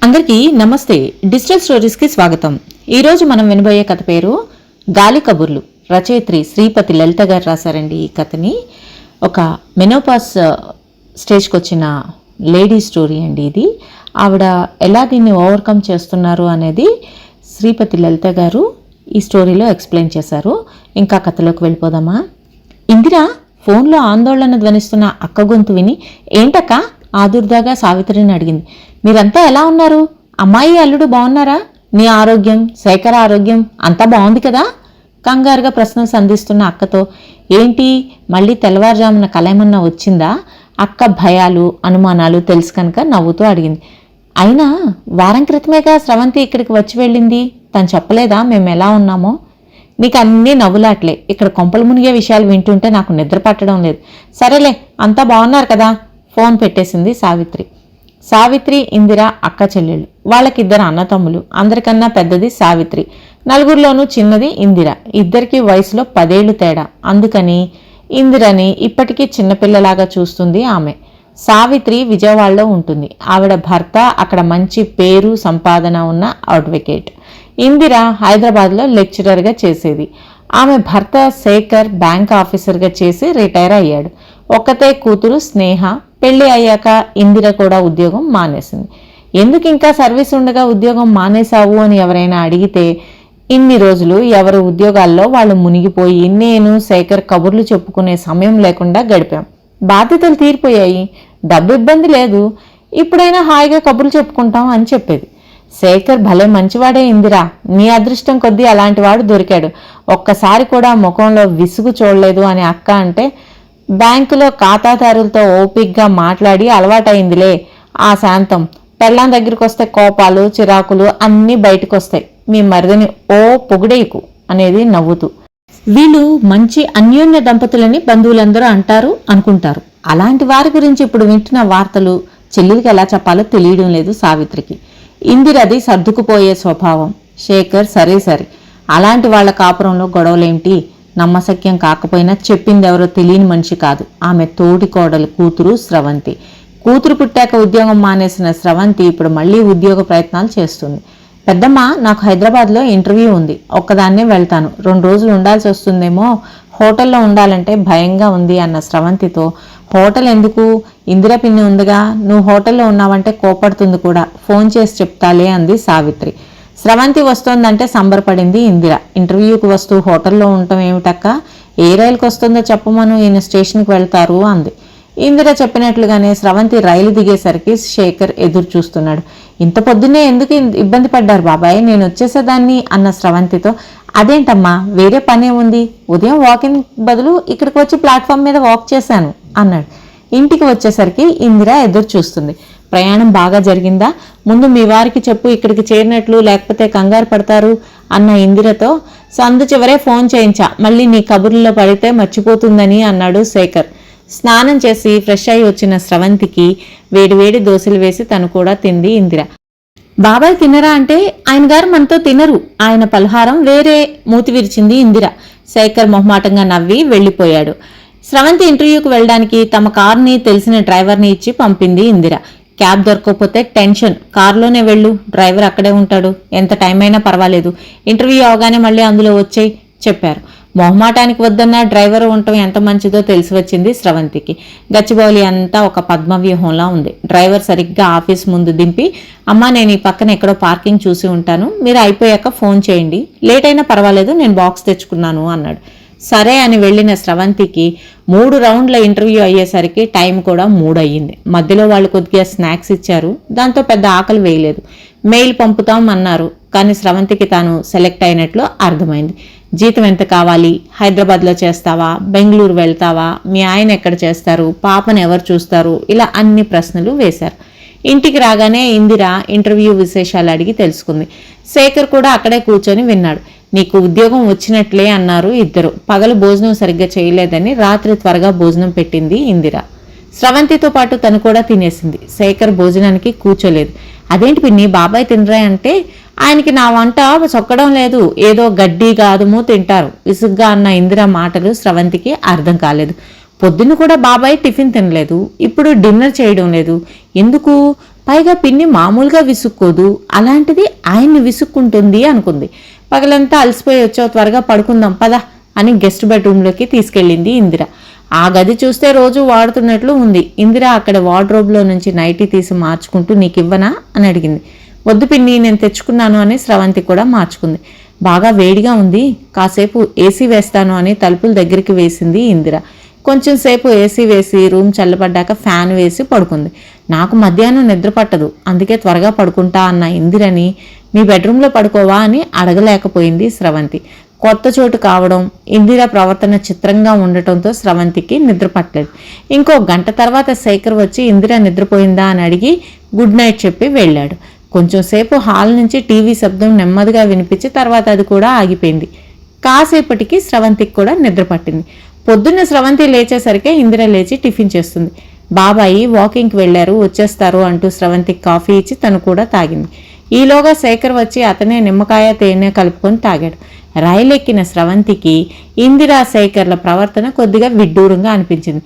అందరికీ నమస్తే. Digital stories కి స్వాగతం. ఈ రోజు మనం వినబోయే కథ పేరు గాలి కబుర్లు. రచయిత్రి శ్రీపతి లలిత గారు రాశారండి ఈ కథని. ఒక మెనోపాస్ స్టేజ్కి వచ్చిన లేడీ స్టోరీ అండి ఇది. ఆవిడ ఎలా దీన్ని ఓవర్కమ్ చేస్తున్నారు అనేది శ్రీపతి లలిత గారు ఈ స్టోరీలో ఎక్స్ప్లెయిన్ చేశారు. ఇంకా కథలోకి వెళ్ళిపోదామా? ఇందిరా ఫోన్లో ఆందోళన ధ్వనిస్తున్న అక్క గొంతు విని, ఏంటక్క ఆదుర్దాగా సావిత్రిని అడిగింది. మీరంతా ఎలా ఉన్నారు? అమ్మాయి అల్లుడు బాగున్నారా? నీ ఆరోగ్యం, శేఖర ఆరోగ్యం అంతా బాగుంది కదా? కంగారుగా ప్రశ్నలు సంధిస్తున్న అక్కతో, ఏంటి మళ్ళీ తెల్లవారుజామున కలేమన్నా వచ్చిందా? అక్క భయాలు అనుమానాలు తెలుసు కనుక నవ్వుతూ అడిగింది. అయినా వారం క్రితమేగా స్రవంతి ఇక్కడికి వచ్చి వెళ్ళింది. తను చెప్పలేదా మేము ఎలా ఉన్నామో? నీకు అన్నీ నవ్వులాట్లే. ఇక్కడ కొంపలు మునిగే విషయాలు వింటుంటే నాకు నిద్ర పట్టడం లేదు. సరేలే, అంతా బాగున్నారు కదా? ఫోన్ పెట్టేసింది సావిత్రి. సావిత్రి, ఇందిర అక్క చెల్లెళ్ళు. వాళ్ళకిద్దరు అన్నతమ్ములు. అందరికన్నా పెద్దది సావిత్రి. నలుగురిలోనూ చిన్నది ఇందిర. ఇద్దరికి వయసులో 10 ఏళ్లు తేడా. అందుకని ఇందిరని ఇప్పటికీ చిన్నపిల్లలాగా చూస్తుంది ఆమె. సావిత్రి విజయవాడలో ఉంటుంది. ఆవిడ భర్త అక్కడ మంచి పేరు సంపాదన ఉన్న అడ్వకేట్. ఇందిర హైదరాబాద్లో లెక్చరర్గా చేసేది. ఆమె భర్త శేఖర్ బ్యాంక్ ఆఫీసర్గా చేసి రిటైర్ అయ్యాడు. ఒక్కతే కూతురు స్నేహ. పెళ్లి అయ్యాక ఇందిర కూడా ఉద్యోగం మానేసింది. ఎందుకు ఇంకా సర్వీస్ ఉండగా ఉద్యోగం మానేశావు అని ఎవరైనా అడిగితే, ఇన్ని రోజులు ఎవరి ఉద్యోగాల్లో వాళ్ళు మునిగిపోయి నేను శేఖర్ కబుర్లు చెప్పుకునే సమయం లేకుండా గడిపాం. బాధ్యతలు తీరిపోయాయి, డబ్బు ఇబ్బంది లేదు, ఇప్పుడైనా హాయిగా కబుర్లు చెప్పుకుంటాం అని చెప్పేది. శేఖర్ భలే మంచివాడే ఇందిరా. నీ అదృష్టం కొద్దీ అలాంటి వాడు దొరికాడు. ఒక్కసారి కూడా ముఖంలో విసుగు చూడలేదు అని అక్క అంటే, బ్యాంకులో ఖాతాదారులతో ఓపిక్గా మాట్లాడి అలవాటైందిలే ఆ శాంతం. పెళ్ళాం దగ్గరికి వస్తే కోపాలు చిరాకులు అన్నీ బయటకు వస్తాయి. మీ మరిదని ఓ పొగిడేయకు అనేది నవ్వుతూ. వీళ్ళు మంచి అన్యోన్య దంపతులని బంధువులందరూ అంటారు అనుకుంటారు. అలాంటి వారి గురించి ఇప్పుడు వింటున్న వార్తలు చెల్లెలికి ఎలా చెప్పాలో తెలియడం లేదు సావిత్రికి. ఇందిరది సర్దుకుపోయే స్వభావం. శేఖర్ సరే సరే, అలాంటి వాళ్ళ కాపురంలో గొడవలేంటి? నమ్మశక్యం కాకపోయినా చెప్పిందెవరో తెలియని మనిషి కాదు. ఆమె తోటి కోడలు కూతురు స్రవంతి. కూతురు పుట్టాక ఉద్యోగం మానేసిన స్రవంతి ఇప్పుడు మళ్లీ ఉద్యోగ ప్రయత్నాలు చేస్తుంది. పెద్దమ్మ, నాకు హైదరాబాద్లో ఇంటర్వ్యూ ఉంది, ఒక్కదాన్నే వెళ్తాను, 2 రోజులు ఉండాల్సి వస్తుందేమో, హోటల్లో ఉండాలంటే భయంగా ఉంది అన్న స్రవంతితో, హోటల్ ఎందుకు, ఇందిర పిన్ని ఉందిగా, నువ్వు హోటల్లో ఉన్నావంటే కోపడుతుంది కూడా, ఫోన్ చేసి చెప్తాలే అంది సావిత్రి. స్రవంతి వస్తోందంటే సంబరపడింది ఇందిర. ఇంటర్వ్యూకి వస్తూ హోటల్లో ఉండటం ఏమిటక్క? ఏ రైలుకి వస్తుందో చెప్పమను, ఈయన స్టేషన్కి వెళ్తారు అంది. ఇందిర చెప్పినట్లుగానే స్రవంతి రైలు దిగేసరికి శేఖర్ ఎదురు చూస్తున్నాడు. ఇంత పొద్దున్నే ఎందుకు ఇబ్బంది పడ్డారు బాబాయ్, నేను వచ్చేసేదాన్ని అన్న స్రవంతితో, అదేంటమ్మా వేరే పనే ఉంది, ఉదయం వాకింగ్ బదులు ఇక్కడికి వచ్చి ప్లాట్ఫామ్ మీద వాక్ చేశాను అన్నాడు. ఇంటికి వచ్చేసరికి ఇందిర ఎదురు చూస్తుంది. ప్రయాణం బాగా జరిగిందా? ముందు మీ వారికి చెప్పు ఇక్కడికి చేరినట్లు, లేకపోతే కంగారు పడతారు అన్న ఇందిరతో, సందు చివరే ఫోన్ చేయించా, మళ్ళీ నీ కబుర్లలో పడితే మర్చిపోతుందని అన్నాడు శేఖర్. స్నానం చేసి ఫ్రెష్ అయి వచ్చిన స్రవంతికి వేడివేడి దోశలు వేసి తను కూడా తింది ఇందిర. బాబాయ్ తినరా అంటే, ఆయన గారు మనతో తినరు, ఆయన పలహారం వేరే మూతి విరిచింది ఇందిర. శేఖర్ మొహమాటంగా నవ్వి వెళ్లిపోయాడు. స్రవంతి ఇంటర్వ్యూకి వెళ్ళడానికి తమ కారుని తెలిసిన డ్రైవర్ని ఇచ్చి పంపింది ఇందిర. క్యాబ్ దొరకకపోతే టెన్షన్, కారులోనే వెళ్ళు, డ్రైవర్ అక్కడే ఉంటాడు, ఎంత టైం అయినా పర్వాలేదు, ఇంటర్వ్యూ అవగానే మళ్ళీ అందులో వచ్చేయి చెప్పారు. మొహమాటానికి వద్దన్న డ్రైవర్ ఉండటం ఎంత మంచిదో తెలిసి వచ్చింది స్రవంతికి. గచ్చిబౌలి అంతా ఒక పద్మవ్యూహంలా ఉంది. డ్రైవర్ సరిగ్గా ఆఫీస్ ముందు దింపి, అమ్మా నేను ఈ పక్కన ఎక్కడో పార్కింగ్ చూసి ఉంటాను, మీరు అయిపోయాక ఫోన్ చేయండి, లేట్ అయినా పర్వాలేదు, నేను బాక్స్ తెచ్చుకున్నాను అన్నాడు. సరే అని వెళ్లిన స్రవంతికి 3 రౌండ్ల ఇంటర్వ్యూ అయ్యేసరికి టైం కూడా 3 అయ్యింది. మధ్యలో వాళ్ళు కొద్దిగా స్నాక్స్ ఇచ్చారు, దాంతో పెద్ద ఆకలి వేయలేదు. మెయిల్ పంపుతాం అన్నారు, కానీ స్రవంతికి తాను సెలెక్ట్ అయినట్లు అర్థమైంది. జీతం ఎంత కావాలి, హైదరాబాద్లో చేస్తావా, బెంగళూరు వెళ్తావా, మీ ఆయన ఎక్కడ చేస్తారు, పాపను ఎవరు చూస్తారు, ఇలా అన్ని ప్రశ్నలు వేశారు. ఇంటికి రాగానే ఇందిర ఇంటర్వ్యూ విశేషాలు అడిగి తెలుసుకుంది. శేఖర్ కూడా అక్కడే కూర్చొని విన్నాడు. నీకు ఉద్యోగం వచ్చినట్లే అన్నారు ఇద్దరు. పగలు భోజనం సరిగ్గా చేయలేదని రాత్రి త్వరగా భోజనం పెట్టింది ఇందిర. స్రవంతితో పాటు తను కూడా తినేసింది. శేఖర్ భోజనానికి కూర్చోలేదు. అదేంటి పిన్ని బాబాయ్ తినరా అంటే, ఆయనకి నా వంట చొక్కడం లేదు, ఏదో గడ్డి గాదుము తింటారు విసుగ్గా అన్న ఇందిర మాటలు స్రవంతికి అర్థం కాలేదు. పొద్దున్న కూడా బాబాయ్ టిఫిన్ తినలేదు, ఇప్పుడు డిన్నర్ చేయడం లేదు, ఎందుకు? పైగా పిన్ని మామూలుగా విసుక్కోదు, అలాంటిది ఆయన్ని విసుక్కుంటుంది అనుకుంది. పగలంతా అలసిపోయి వచ్చావు, త్వరగా పడుకుందాం పద అని గెస్ట్ బెడ్రూమ్లోకి తీసుకెళ్ళింది ఇందిర. ఆ గది చూస్తే రోజు వాడుతున్నట్లు ఉంది. ఇందిర అక్కడ వార్డ్రోబ్లో నుంచి నైటీ తీసి మార్చుకుంటూ నీకివ్వనా అని అడిగింది. వద్దు పిన్ని, నేను తెచ్చుకున్నాను అని స్రవంతి కూడా మార్చుకుంది. బాగా వేడిగా ఉంది, కాసేపు ఏసీ వేస్తాను అని తలుపుల దగ్గరికి వేసింది ఇందిర. కొంచెం సేపు ఏసీ వేసి రూమ్ చల్లబడ్డాక ఫ్యాన్ వేసి పడుకుంది. నాకు మధ్యాహ్నం నిద్ర పట్టదు, అందుకే త్వరగా పడుకుంటా అన్న ఇందిరని మీ బెడ్రూమ్లో పడుకోవా అని అడగలేకపోయింది స్రవంతి. కొత్త చోటు కావడం, ఇందిర ప్రవర్తన చిత్రంగా ఉండటంతో స్రవంతికి నిద్ర పట్టలేదు. ఇంకో గంట తర్వాత శేఖర్ వచ్చి ఇందిర నిద్రపోయిందా అని అడిగి గుడ్ నైట్ చెప్పి వెళ్ళాడు. కొంచెం సేపు హాల్ నుంచి టీవీ శబ్దం నెమ్మదిగా వినిపించి తర్వాత అది కూడా ఆగిపోయింది. కాసేపటికి స్రవంతికి కూడా నిద్ర పట్టింది. పొద్దున్న స్రవంతి లేచేసరికి ఇందిర లేచి టిఫిన్ చేస్తుంది. బాబాయి వాకింగ్కి వెళ్లారు, వచ్చేస్తారు అంటూ స్రవంతికి కాఫీ ఇచ్చి తను కూడా తాగింది. ఈలోగా శేఖర్ వచ్చి అతనే నిమ్మకాయ తేనె కలుపుకొని తాగాడు. రైలెక్కిన స్రవంతికి ఇందిరా శేఖర్ల ప్రవర్తన కొద్దిగా విడ్డూరంగా అనిపించింది.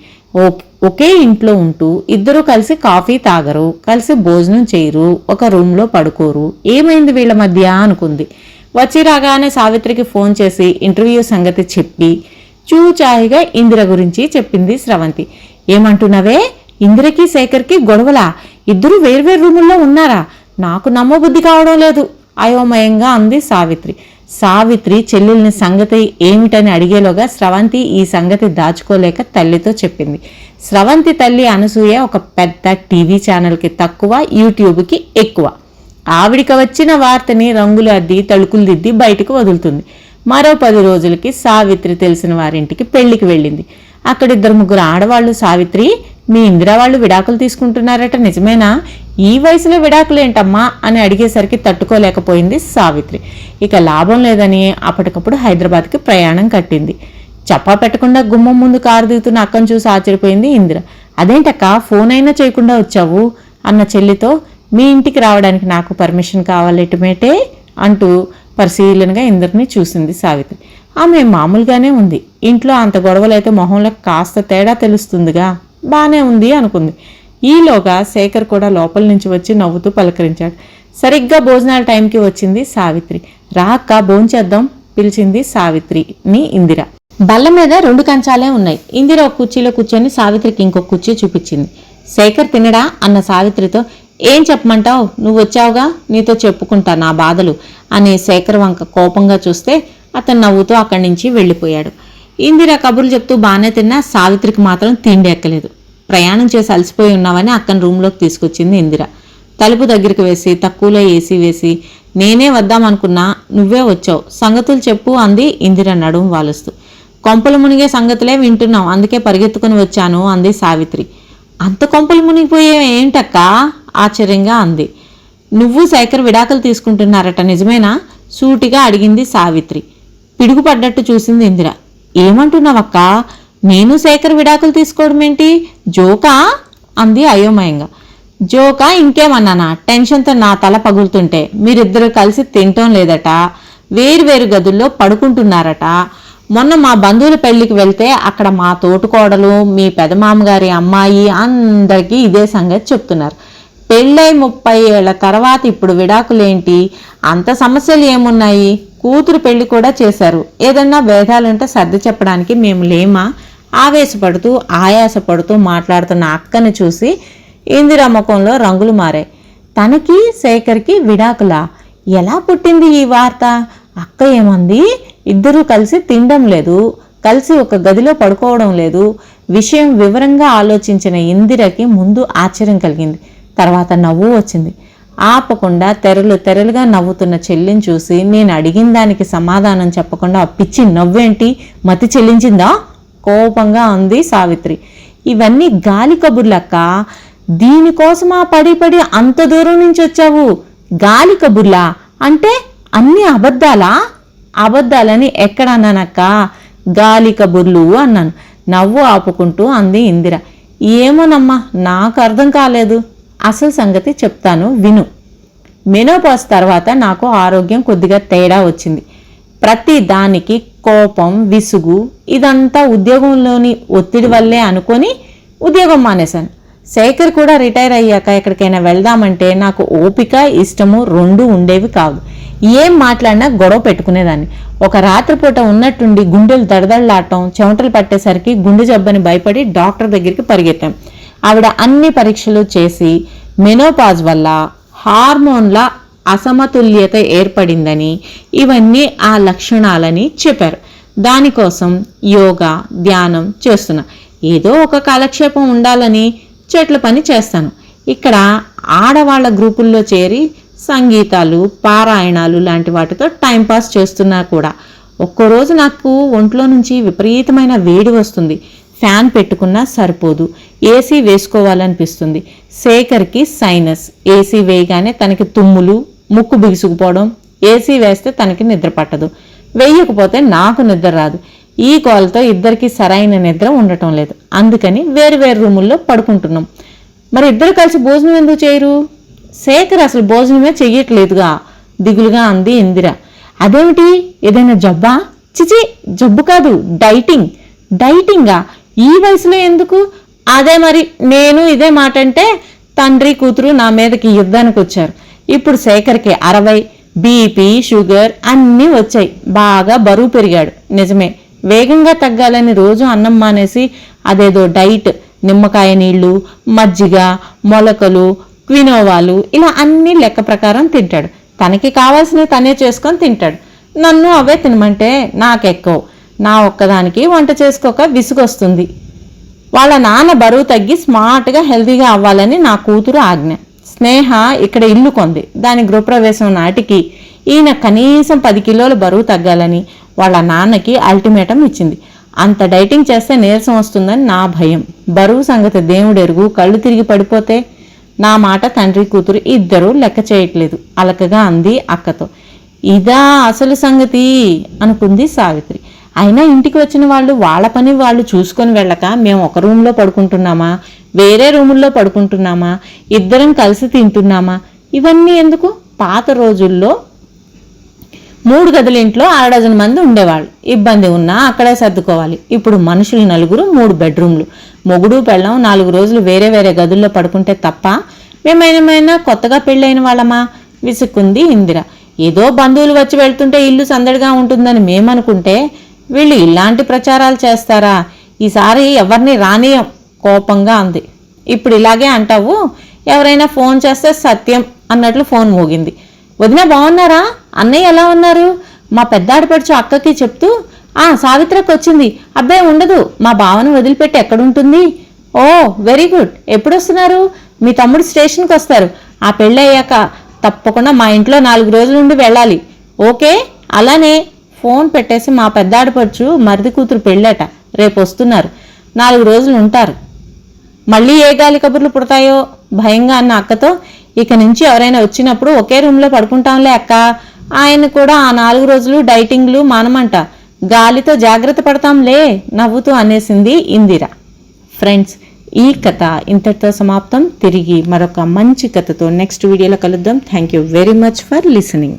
ఒకే ఇంట్లో ఉంటూ ఇద్దరూ కలిసి కాఫీ తాగరు, కలిసి భోజనం చేయరు, ఒక రూమ్లో పడుకోరు, ఏమైంది వీళ్ళ మధ్య అనుకుంది. వచ్చి రాగానే సావిత్రికి ఫోన్ చేసి ఇంటర్వ్యూ సంగతి చెప్పి చూచాయిగా ఇందిర గురించి చెప్పింది స్రవంతి. ఏమంటున్నావే, ఇందిరకి శేఖర్కి గొడవలా? ఇద్దరు వేర్వేరు రూముల్లో ఉన్నారా? నాకు నమ్మబుద్ధి కావడం లేదు అయోమయంగా అంది సావిత్రి. సావిత్రి చెల్లెల్ని సంగతి ఏమిటని అడిగేలోగా స్రవంతి ఈ సంగతి దాచుకోలేక తల్లితో చెప్పింది. స్రవంతి తల్లి అనసూయ ఒక పెద్ద టీవీ ఛానల్కి తక్కువ, యూట్యూబ్కి ఎక్కువ. ఆవిడికి వచ్చిన వార్తని రంగులు అద్ది తళుకులు దిద్ది బయటకు వదులుతుంది. మరో 10 రోజులకి సావిత్రి తెలిసిన వారింటికి పెళ్లికి వెళ్ళింది. అక్కడ 2-3 ఆడవాళ్లు సావిత్రి, మీ ఇందిరా వాళ్ళు విడాకులు తీసుకుంటున్నారట, నిజమేనా? ఈ వయసులో విడాకులేంటమ్మా అని అడిగేసరికి తట్టుకోలేకపోయింది సావిత్రి. ఇక లాభం లేదని అప్పటికప్పుడు హైదరాబాద్కి ప్రయాణం కట్టింది. చప్పా పెట్టకుండా గుమ్మం ముందు కారు దిగుతున్న అక్కను చూసి ఆశ్చర్యపోయింది ఇందిర. అదేంటక్క, ఫోన్ అయినా చేయకుండా వచ్చావు అన్న చెల్లితో, మీ ఇంటికి రావడానికి నాకు పర్మిషన్ కావాలెటమేటే అంటూ పరిశీలనగా ఇందరిని చూసింది సావిత్రి. ఆమె మామూలుగానే ఉంది, ఇంట్లో అంత గొడవలైతే మొహంలో కాస్త తేడా తెలుస్తుందిగా, బానే ఉంది అనుకుంది. ఈలోగా శేఖర్ కూడా లోపల నుంచి వచ్చి నవ్వుతూ పలకరించాడు. సరిగ్గా భోజనాల టైంకి వచ్చింది సావిత్రి. రా అక్క భోంచేద్దాం పిలిచింది సావిత్రిని ఇందిర. బల్ల మీద 2 కంచాలే ఉన్నాయి. ఇందిర ఒక కుర్చీలో కూర్చొని సావిత్రికి ఇంకొక కుర్చీ చూపించింది. శేఖర్ తినడా అన్న సావిత్రితో, ఏం చెప్పమంటావు, నువ్వు వచ్చావుగా, నీతో చెప్పుకుంటా నా బాధలు అని శేఖర్ వంక కోపంగా చూస్తే అతను నవ్వుతూ అక్కడి నుంచి వెళ్ళిపోయాడు. ఇందిర కబుర్లు చెప్తూ బాగానే తిన్నా సావిత్రికి మాత్రం తిండి ఎక్కలేదు. ప్రయాణం చేసి అలసిపోయి ఉన్నావని అక్కని రూమ్లోకి తీసుకొచ్చింది ఇందిర. తలుపు దగ్గరికి వేసి తక్కువలో ఏసీ వేసి, నేనే వద్దామనుకున్నా నువ్వే వచ్చావు, సంగతులు చెప్పు అంది ఇందిర నడుము వాలుస్తూ. కొంపలు మునిగే సంగతులే వింటున్నాం, అందుకే పరిగెత్తుకుని వచ్చాను అంది సావిత్రి. అంత కొంపలు మునిగిపోయే ఏంటక్కా ఆశ్చర్యంగా అంది. నువ్వు శేఖర్ విడాకులు తీసుకుంటున్నారట, నిజమేనా? సూటిగా అడిగింది సావిత్రి. పిడుగుపడ్డట్టు చూసింది ఇందిర. ఏమంటున్నావక్కా, నేను శేఖర్ విడాకులు తీసుకోవడం ఏంటి, జోకా అంది అయోమయంగా. జోకా ఇంకేమన్నానా? టెన్షన్తో నా తల పగులుతుంటే మీరిద్దరూ కలిసి తింటం లేదట, వేరువేరు గదుల్లో పడుకుంటున్నారట. మొన్న మా బంధువుల పెళ్లికి వెళ్తే అక్కడ మా తోటుకోడలు, మీ పెదమామగారి అమ్మాయి అందరికీ ఇదే సంగతి చెప్తున్నారు. పెళ్ళై 30 ఏళ్ల తర్వాత ఇప్పుడు విడాకులేంటి, అంత సమస్యలు ఏమున్నాయి, కూతురు పెళ్లి కూడా చేశారు, ఏదన్నా భేదాలుంటే సర్ది చెప్పడానికి మేము లేమా? ఆవేశపడుతూ ఆయాసపడుతూ మాట్లాడుతున్న అక్కని చూసి ఇందిరా ముఖంలో రంగులు మారాయి. తనకి శేఖర్కి విడాకులా? ఎలా పుట్టింది ఈ వార్త? అక్క ఏమంది? ఇద్దరూ కలిసి తినడం లేదు, కలిసి ఒక గదిలో పడుకోవడం లేదు. విషయం వివరంగా ఆలోచించిన ఇందిరకి ముందు ఆశ్చర్యం కలిగింది, తర్వాత నవ్వు వచ్చింది. ఆపకుండా తెరలుగా నవ్వుతున్న చెల్లిని చూసి, నేను అడిగిన దానికి సమాధానం చెప్పకుండా పిచ్చి నవ్వేంటి, మతి చెల్లించిందా కోపంగా అంది సావిత్రి. ఇవన్నీ గాలి కబుర్లక్క, దీనికోసమా పడి అంత దూరం నుంచి వచ్చావు? గాలి కబుర్లా అంటే అన్ని అబద్ధాలా? అబద్ధాలని ఎక్కడన్నానక్క, గాలి కబుర్లు అన్నాను నవ్వు ఆపుకుంటూ అంది ఇందిర. ఏమోనమ్మా, నాకు అర్థం కాలేదు. అసలు సంగతి చెప్తాను విను. మెనోపాజ్ తర్వాత నాకు ఆరోగ్యం కొద్దిగా తేడా వచ్చింది. ప్రతి దానికి కోపం, విసుగు, ఇదంతా ఉద్యోగంలోని ఒత్తిడి వల్లే అనుకొని ఉద్యోగం మానేశాను. శేఖర్ కూడా రిటైర్ అయ్యాక ఎక్కడికైనా వెళ్దామంటే నాకు ఓపిక ఇష్టము రెండు ఉండేవి కాదు. ఏం మాట్లాడినా గొడవ పెట్టుకునేదాన్ని. ఒక రాత్రిపూట ఉన్నట్టుండి గుండెలు దడదడలాడటం, చెమటలు పట్టేసరికి గుండె జబ్బని భయపడి డాక్టర్ దగ్గరికి పరిగెత్తాం. ఆవిడ అన్ని పరీక్షలు చేసి మెనోపాజ్ వల్ల హార్మోన్ల అసమతుల్యత ఏర్పడిందని, ఇవన్నీ ఆ లక్షణాలని చెప్పారు. దానికోసం యోగా, ధ్యానం చేస్తున్నా. ఏదో ఒక కాలక్షేపం ఉండాలని చెట్ల పని చేస్తాను. ఇక్కడ ఆడవాళ్ల గ్రూపుల్లో చేరి సంగీతాలు, పారాయణాలు లాంటి వాటితో టైంపాస్ చేస్తున్నా కూడా ఒక్కరోజు నాకు ఒంట్లో నుంచి విపరీతమైన వేడి వస్తుంది. ఫ్యాన్ పెట్టుకున్నా సరిపోదు, ఏసీ వేసుకోవాలనిపిస్తుంది. శేఖర్కి సైనస్, ఏసీ వేయగానే తనకి తుమ్ములు, ముక్కు బిగుసుకుపోవడం, ఏసీ వేస్తే తనకి నిద్ర పట్టదు, వేయకపోతే నాకు నిద్ర రాదు. ఈ కోలతో ఇద్దరికి సరైన నిద్ర ఉండటం లేదు. అందుకని వేరు రూముల్లో పడుకుంటున్నాం. మరి ఇద్దరు కలిసి భోజనం ఎందుకు చేయరు? శేఖర్ అసలు భోజనమే చెయ్యట్లేదుగా, దిగులుగా అంది ఇందిర. అదేమిటి, ఏదైనా జబ్బా? చిచి, జబ్బు కాదు, డైటింగ్. డైటింగా? ఈ వయసులో ఎందుకు? అదే మరి, నేను ఇదే మాట అంటే తండ్రి కూతురు నా మీదకి యుద్ధానికి వచ్చారు. ఇప్పుడు శేఖర్కి 60, బీపీ, షుగర్ అన్నీ వచ్చాయి. బాగా బరువు పెరిగాడు. నిజమే, వేగంగా తగ్గాలని రోజు అన్నం మానేసి అదేదో డైట్, నిమ్మకాయ నీళ్లు, మజ్జిగ, మొలకలు, క్వినోవాలు ఇలా అన్ని లెక్క ప్రకారం తింటాడు. తనకి కావాల్సినవి తనే చేసుకొని తింటాడు. నన్ను అవే తినమంటే నాకెక్కో. నా ఒక్కదానికి వంట చేసుకోక విసుగొస్తుంది. వాళ్ళ నాన్న బరువు తగ్గి స్మార్ట్గా హెల్తీగా అవ్వాలని నా కూతురు ఆజ్ఞ. స్నేహ ఇక్కడ ఇల్లు కొంది. దాని గృహప్రవేశం నాటికి ఈయన కనీసం 10 కిలోల బరువు తగ్గాలని వాళ్ళ నాన్నకి అల్టిమేటం ఇచ్చింది. అంత డైటింగ్ చేస్తే నీరసం వస్తుందని నా భయం. బరువు సంగతి దేవుడెరుగు. కళ్ళు తిరిగి పడిపోతే? నా మాట తండ్రి కూతురు ఇద్దరూ లెక్క చేయట్లేదు, అలకగా అంది అక్కతో. ఇదా అసలు సంగతి అనుకుంది సావిత్రి. అయినా ఇంటికి వచ్చిన వాళ్ళు వాళ్ళ పని వాళ్ళు చూసుకొని వెళ్ళక మేము ఒక రూమ్లో పడుకుంటున్నామా, వేరే రూముల్లో పడుకుంటున్నామా, ఇద్దరం కలిసి తింటున్నామా, ఇవన్నీ ఎందుకు? పాత రోజుల్లో 3 గదుల ఇంట్లో 6 డజన్ మంది ఉండేవాళ్ళు. ఇబ్బంది ఉన్నా అక్కడే సర్దుకోవాలి. ఇప్పుడు మనుషులు 4, 3 బెడ్రూమ్లు. మొగుడు పెళ్ళం 4 రోజులు వేరే గదుల్లో పడుకుంటే తప్ప మేమైనా కొత్తగా పెళ్ళైన వాళ్ళమా? విసుక్కుంది ఇందిర. ఏదో బంధువులు వచ్చి వెళ్తుంటే ఇల్లు సందడిగా ఉంటుందని మేమనుకుంటే వీళ్ళు ఇలాంటి ప్రచారాలు చేస్తారా? ఈసారి ఎవరిని రానియం, కోపంగా అంది. ఇప్పుడు ఇలాగే అంటావు? ఎవరైనా ఫోన్ చేస్తే సత్యం అన్నట్లు ఫోన్ మోగింది. వదిన బాగున్నారా? అన్నయ్య ఎలా ఉన్నారు? మా పెద్ద ఆడపడుచు అక్కకి చెప్తూ, సావిత్రకి వచ్చింది. అబ్బాయి ఉండదు, మా బావను వదిలిపెట్టి ఎక్కడుంటుంది? ఓ వెరీ గుడ్. ఎప్పుడు వస్తున్నారు? మీ తమ్ముడు స్టేషన్కి వస్తారు. ఆ పెళ్ళి అయ్యాక తప్పకుండా మా ఇంట్లో 4 రోజుల నుండి వెళ్ళాలి. ఓకే. అలానే ఫోన్ పెట్టేసి మా పెద్ద ఆడపడుచు మరిది కూతురు పెళ్ళట, రేపు వస్తున్నారు, 4 రోజులు ఉంటారు. మళ్ళీ ఏ గాలి కబుర్లు పుడతాయో భయంగా అన్న అక్కతో, ఇక నుంచి ఎవరైనా వచ్చినప్పుడు ఒకే రూమ్లో పడుకుంటాంలే అక్క. ఆయన కూడా ఆ 4 రోజులు డైటింగ్లు మానమంట, గాలితో జాగ్రత్త పడతాంలే నవ్వుతూ అనేసింది ఇందిర. ఫ్రెండ్స్, ఈ కథ ఇంతటితో సమాప్తం. తిరిగి మరొక మంచి కథతో నెక్స్ట్ వీడియోలో కలుద్దాం. Thank you very much for listening.